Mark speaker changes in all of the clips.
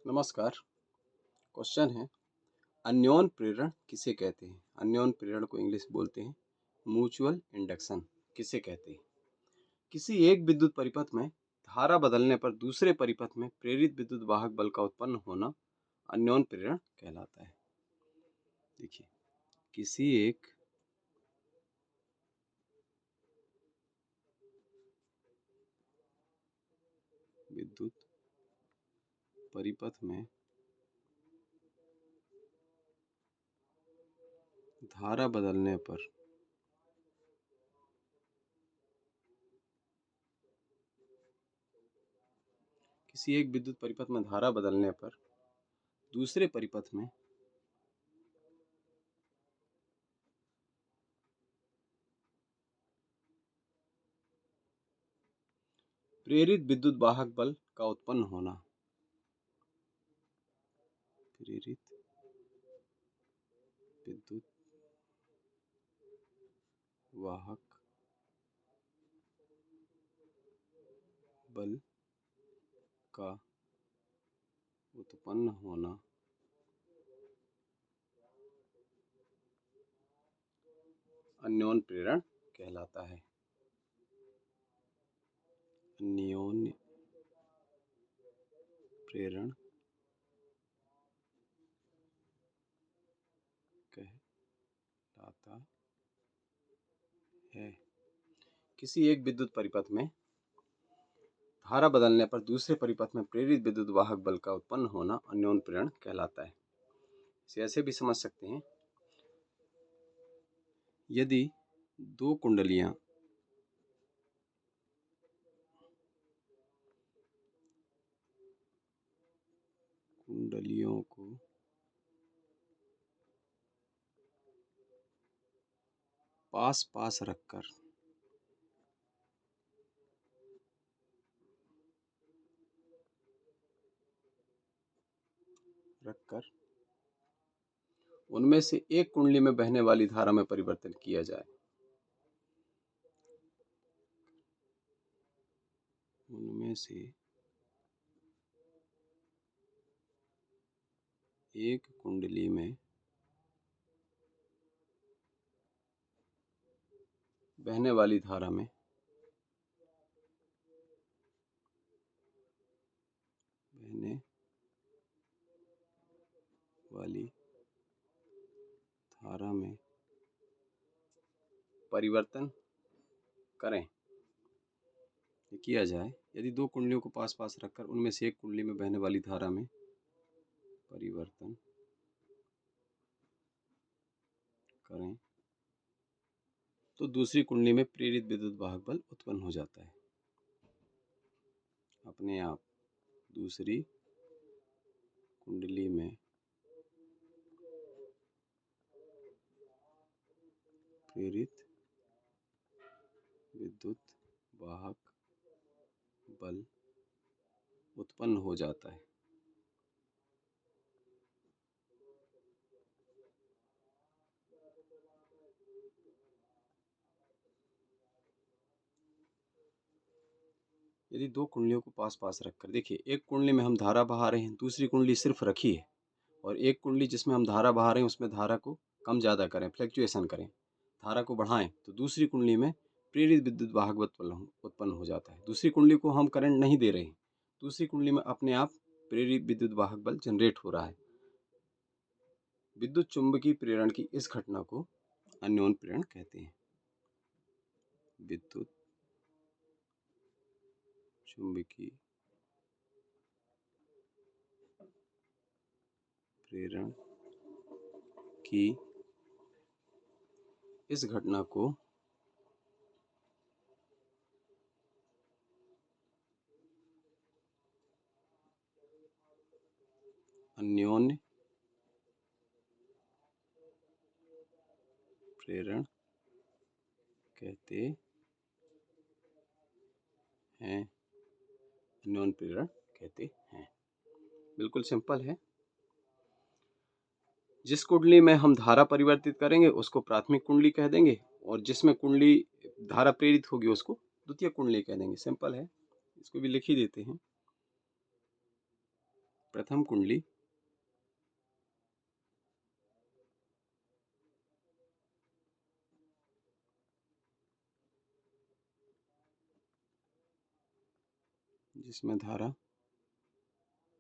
Speaker 1: नमस्कार। क्वेश्चन है, अन्योन प्रेरण किसे कहते हैं? अन्योन प्रेरण को इंग्लिश बोलते हैं म्यूचुअल इंडक्शन। किसे कहते हैं? किसी एक विद्युत परिपथ में धारा बदलने पर दूसरे परिपथ में प्रेरित विद्युत वाहक बल का उत्पन्न होना अन्योन प्रेरण कहलाता है। देखिए, किसी एक विद्युत परिपथ में धारा बदलने पर किसी एक विद्युत परिपथ में धारा बदलने पर दूसरे परिपथ में प्रेरित विद्युत वाहक बल का उत्पन्न होना, प्रेरित विद्युत वाहक बल का उत्पन्न होना अन्योन प्रेरण कहलाता है। अन्योन्य प्रेरण कहलाता है। किसी एक विद्युत परिपथ में धारा बदलने पर दूसरे परिपथ में प्रेरित विद्युत वाहक बल का उत्पन्न होना अन्योन प्रेरण कहलाता है। इसे ऐसे भी समझ सकते हैं, यदि दो कुंडलियों को पास पास रखकर उनमें से एक कुंडली में बहने वाली धारा में परिवर्तन किया जाए, उनमें से एक कुंडली में बहने वाली धारा में परिवर्तन करें किया जाए। यदि दो कुंडलियों को पास पास रखकर उनमें से एक कुंडली में बहने वाली धारा में परिवर्तन करें तो दूसरी कुंडली में प्रेरित विद्युत वाहक बल उत्पन्न हो जाता है। अपने आप दूसरी कुंडली में प्रेरित विद्युत वाहक बल उत्पन्न हो जाता है। यदि दो कुंडलियों को पास पास रखकर, देखिए, एक कुंडली में हम धारा बहा रहे हैं, दूसरी कुंडली सिर्फ रखी है, और एक कुंडली जिसमें हम धारा बहा रहे हैं उसमें धारा को कम ज़्यादा करें, फ्लैक्चुएशन करें, धारा को बढ़ाएं, तो दूसरी कुंडली में प्रेरित विद्युत वाहक बल उत्पन्न हो जाता है। दूसरी कुंडली को हम करंट नहीं दे रहे हैं, दूसरी कुंडली में अपने आप प्रेरित विद्युत वाहक बल जनरेट हो रहा है। विद्युत चुंबकीय प्रेरण की इस घटना को अन्योन प्रेरण कहते हैं। विद्युत चुंबकीय प्रेरण की इस घटना को अन्योन्य प्रेरण कहते हैं। अन्योन्य प्रेरण कहते हैं। बिल्कुल सिंपल है। जिस कुंडली में हम धारा परिवर्तित करेंगे उसको प्राथमिक कुंडली कह देंगे, और जिसमें कुंडली धारा प्रेरित होगी उसको द्वितीय कुंडली कह देंगे। सिंपल है, इसको भी लिख ही देते हैं। प्रथम कुंडली जिसमें धारा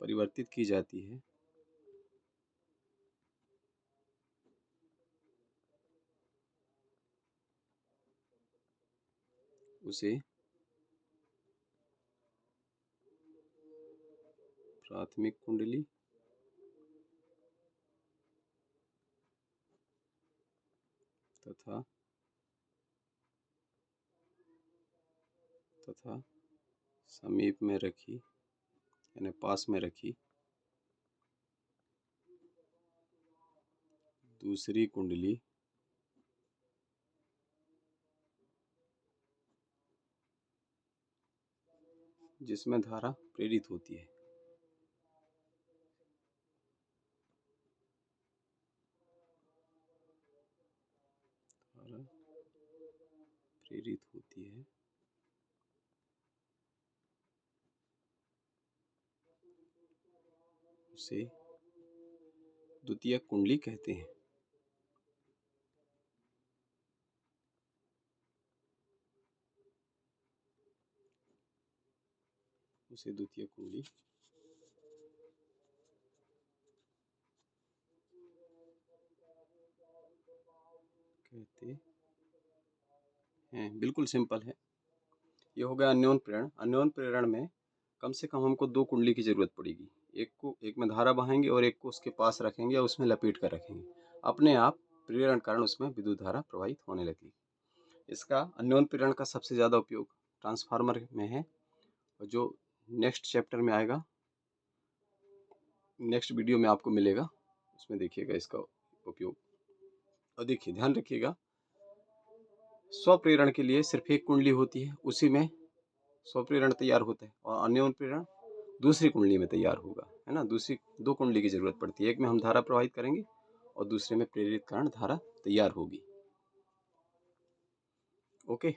Speaker 1: परिवर्तित की जाती है उसे प्राथमिक कुंडली तथा समीप में रखी यानी पास में रखी दूसरी कुंडली जिसमें धारा प्रेरित होती है। धारा प्रेरित होती है उसे द्वितीयक कुंडली कहते हैं। उसे द्वितीयक कुंडली कहते हैं। बिल्कुल सिंपल है। ये हो गया अन्योन प्रेरण। अन्योन प्रेरण में कम से कम हमको दो कुंडली की जरूरत पड़ेगी। एक में धारा बहाएंगे और एक को उसके पास रखेंगे और उसमें लपेट कर रखेंगे। अपने आप प्रेरण कारण उसमें विद्युत धारा प्रवाहित होने लगेगी। इसका अन्योन प्रेरण का सबसे ज़्यादा उपयोग ट्रांसफार्मर में है और जो नेक्स्ट चैप्टर में आएगा, नेक्स्ट वीडियो में आपको मिलेगा, उसमें देखिएगा इसका उपयोग। और देखिए ध्यान रखिएगा, स्वप्रेरण के लिए सिर्फ एक कुंडली होती है, उसी में स्वप्रेरण तैयार होता है और अन्योन प्रेरण दूसरी कुंडली में तैयार होगा, है ना। दूसरी दो कुंडली की जरूरत पड़ती है, एक में हम धारा प्रवाहित करेंगे और दूसरे में प्रेरित कारण धारा तैयार होगी। ओके।